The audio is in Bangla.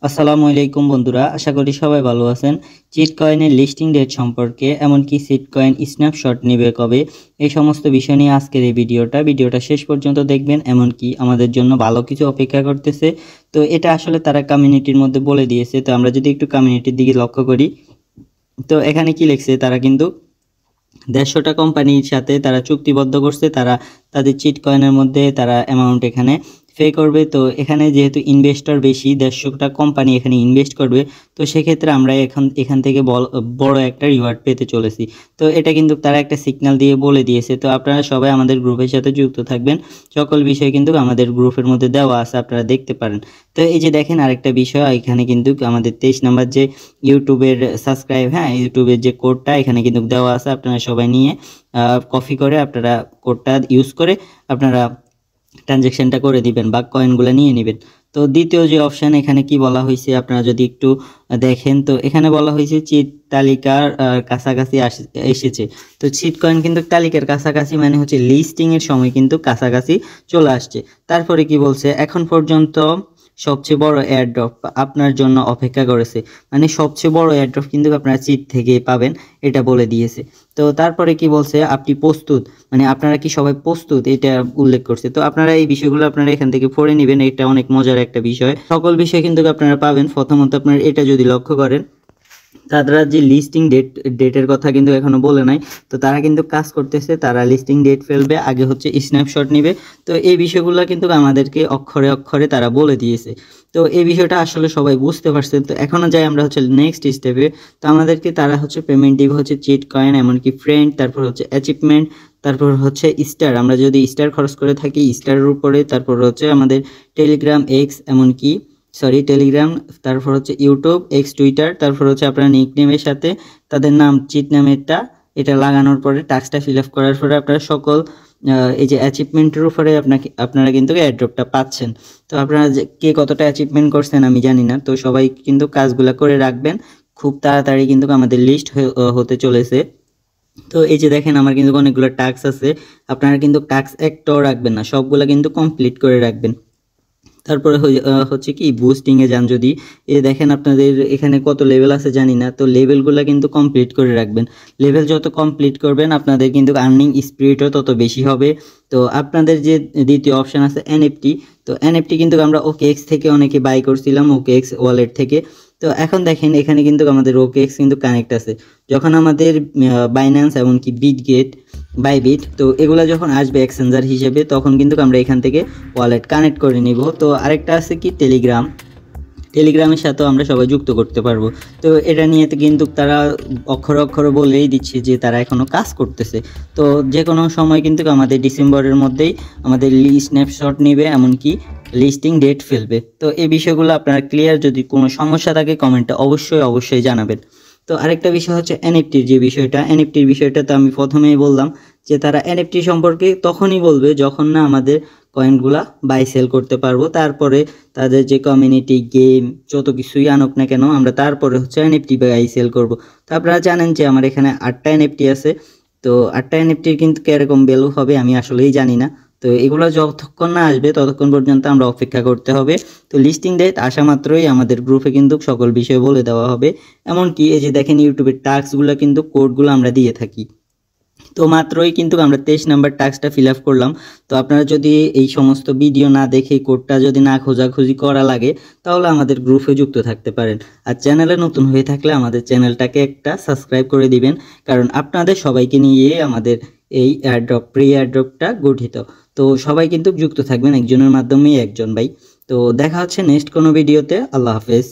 আসসালামু আলাইকুম বন্ধুরা, আশা করি সবাই ভালো আছেন। চিট কয়েনের লিস্টিং ডেট সম্পর্কে, এমনকি চিট কয়েন স্ন্যাপশট নেবে কবে, এই সমস্ত বিষয় নিয়ে আজকের এই ভিডিওটা শেষ পর্যন্ত দেখবেন। এমনকি আমাদের জন্য ভালো কিছু অপেক্ষা করতেছে। তো এটা আসলে তারা কমিউনিটির মধ্যে বলে দিয়েছে। তো আমরা যদি একটু কমিউনিটির দিকে লক্ষ্য করি, তো এখানে কি লিখছে, তারা কিন্তু 150টা কোম্পানির সাথে তারা চুক্তিবদ্ধ করছে। তারা তাদের চিট কয়েনের মধ্যে তারা অ্যামাউন্ট এখানে পে করবে। তো এখানে যেহেতু ইনভেস্টর বেশি, 150টা কোম্পানি এখানে ইনভেস্ট করবে, তো সেক্ষেত্রে আমরা এখান থেকে বড় একটা রিওয়ার্ড পেতে চলেছি। তো এটা কিন্তু তারা একটা সিগন্যাল দিয়ে বলে দিয়েছে। তো আপনারা সবাই আমাদের গ্রুপের সাথে যুক্ত থাকবেন। সকল বিষয় কিন্তু আমাদের গ্রুপের মধ্যে দেওয়া আছে, আপনারা দেখতে পারেন। তো এই যে দেখেন আরেকটা বিষয়, এখানে কিন্তু আমাদের 23 নাম্বার যে ইউটিউবের সাবস্ক্রাইব, ইউটিউবের যে কোডটা এখানে কিন্তু দেওয়া আছে। আপনারা সবাই নিয়ে কপি করে আপনারা কোডটা ইউজ করে আপনারা ট্রানজ্যাকশনটা করে দিবেন বা কয়েনগুলো নিয়ে নেবেন। তো দ্বিতীয় যে অপশান, এখানে কি বলা হয়েছে আপনারা যদি একটু দেখেন, তো এখানে বলা হয়েছে চিট তালিকার কাছাকাছি এসেছে। তো চিট কয়েন কিন্তু তালিকার কাছাকাছি মানে হচ্ছে লিস্টিং এর সময় কিন্তু কাছাকাছি চলে আসছে। তারপরে কি বলছে, এখন পর্যন্ত সবচেয়ে বড় এয়ারড্রপ আপনার জন্য অপেক্ষা করেছে। মানে সবচেয়ে বড় এয়ারড্রপ কিন্তু আপনারা চিট থেকে পাবেন, এটা বলে দিয়েছে। তো তারপরে কি বলছে, আপনি প্রস্তুত, মানে আপনারা কি সবাই প্রস্তুত, এটা উল্লেখ করছে। তো আপনারা এই বিষয়গুলো আপনারা এখান থেকে পড়ে নেবেন, এটা অনেক মজার একটা বিষয়। সকল বিষয় কিন্তু আপনারা পাবেন। প্রথমত আপনারা এটা যদি লক্ষ্য করেন, তারা যে লিস্টিং ডেটের কথা কিন্তু এখনো বলে নাই। তো তারা কিন্তু কাজ করতেছে, তারা লিস্টিং ডেট ফেলবে, আগে হচ্ছে স্ন্যাপশট নিবে। তো এই বিষয়গুলো কিন্তু আমাদেরকে অক্ষরে অক্ষরে তারা বলে দিয়েছে। তো এই বিষয়টা আসলে সবাই বুঝতে পারছে। তো এখনো যাই আমরা হচ্ছে নেক্সট স্টেপে। তো আমাদেরকে তারা হচ্ছে পেমেন্ট দিবে হচ্ছে চিট কয়েন, এমনকি ফ্রেন্ড, তারপর হচ্ছে অ্যাচিভমেন্ট, তারপর হচ্ছে স্টার। আমরা যদি স্টার খরচ করে থাকি স্টারের উপরে, তারপর হচ্ছে আমাদের টেলিগ্রাম এক্স, এমনকি টেলিগ্রাম, তারপর হচ্ছে ইউটিউব এক্স টুইটার, তারপর হচ্ছে আপনার নিকনেমের সাথে তাদের নাম চিট নামেরটা এটা লাগানোর পরে টাস্কটা ফিল আপ করার পরে আপনারা সকল এই যে অ্যাচিভমেন্টের উপরে আপনারা কিন্তু এয়ারড্রপটা পাচ্ছেন। তো আপনারা কে কতটা অ্যাচিভমেন্ট করছেন আমি জানি না। তো সবাই কিন্তু কাজগুলো করে রাখবেন, খুব তাড়াতাড়ি কিন্তু আমাদের লিস্ট হতে চলেছে। তো এই যে দেখেন আমার কিন্তু অনেকগুলো টাস্ক আছে, আপনারা কিন্তু টাস্ক একটাও রাখবেন না, সবগুলো কিন্তু কমপ্লিট করে রাখবেন। তারপরে হচ্ছে কি বুস্টিং এ যান, যদি দেখেন আপনাদের এখানে কত লেভেল আছে জানি না। তো লেভেলগুলো কিন্তু কমপ্লিট করে রাখবেন। লেভেল যত কমপ্লিট করবেন আপনাদের কিন্তু আর্নিং স্পিরিটও তত বেশি হবে। তো আপনাদের যে দ্বিতীয় অপশন আছে এনএফটি, তো এনএফটি কিন্তু আমরা ওকেএক্স থেকে অনেকে বাই করছিলাম, ওকেএক্স ওয়ালেট থেকে। তো এখন দেখেন এখানে কিন্তু আমাদের ওকেএক্স কিন্তু কানেক্ট আছে। যখন আমাদের বাইন্যান্স এমনকি বিটগেট, বাইবিট, তো এগুলা যখন আসবে এক্সচেঞ্জার হিসেবে, তখন কিন্তু আমরা এখান থেকে ওয়ালেট কানেক্ট করে নিব। তো আরেকটা আছে কি টেলিগ্রামের সাথেও আমরা সবাই যুক্ত করতে পারবো। তো এটা নিয়ে কিন্তু তারা অক্ষরে অক্ষরে বলেই দিচ্ছে যে তারা এখনও কাজ করতেছে। তো যে কোনো সময় কিন্তু আমাদের ডিসেম্বরের মধ্যেই আমাদের স্ন্যাপশট নেবে, এমনকি লিস্টিং ডেট ফেলবে। তো এই বিষয়গুলো আপনারা ক্লিয়ার, যদি কোনো সমস্যা থাকে কমেন্টে অবশ্যই জানাবেন। তো আরেকটা বিষয় হচ্ছে এনএফটির বিষয়টা তো আমি প্রথমেই বললাম যে তারা এনএফটি সম্পর্কে তখনই বলবে যখন না আমাদের কয়েনগুলা বাই সেল করতে পারবো। তারপরে তাদের যে কমিউনিটি গেম যত কিছুই আনুক না কেন, আমরা তারপরে হচ্ছে এনএফটি বাই সেল করব। তো আপনারা জানেন যে আমার এখানে 8টা এনএফটি আছে। তো 8টা এনএফটির কিন্তু কিরকম ভ্যালু হবে আমি আসলেই জানি না। তো এগুলো যতক্ষণ না আসবে ততক্ষণ পর্যন্ত আমরা অপেক্ষা করতে হবে। তো লিস্টিং ডেট আসা মাত্রই আমাদের গ্রুপে কিন্তু সকল বিষয় বলে দেওয়া হবে। এমনকি এই যে দেখেন ইউটিউবের টাস্কগুলো কিন্তু কোডগুলো আমরা দিয়ে থাকি। তো মাত্রই কিন্তু আমরা 23 নাম্বার টাস্কটা ফিল আপ করলাম। তো আপনারা যদি এই সমস্ত ভিডিও না দেখে কোডটা যদি না খোঁজাখুঁজি করা লাগে, তাহলে আমাদের গ্রুপে যুক্ত থাকতে পারেন। আর চ্যানেলে নতুন হয়ে থাকলে আমাদের চ্যানেলটাকে একটা সাবস্ক্রাইব করে দিবেন, কারণ আপনাদের সবাইকে নিয়ে আমাদের এই প্রি এয়ারড্রপটা গঠিত। তো সবাই কিন্তু যুক্ত থাকবেন, একজনের মাধ্যমেই একজন ভাই। তো দেখা হচ্ছে নেক্সট কোনো ভিডিওতে। আল্লাহ হাফেজ।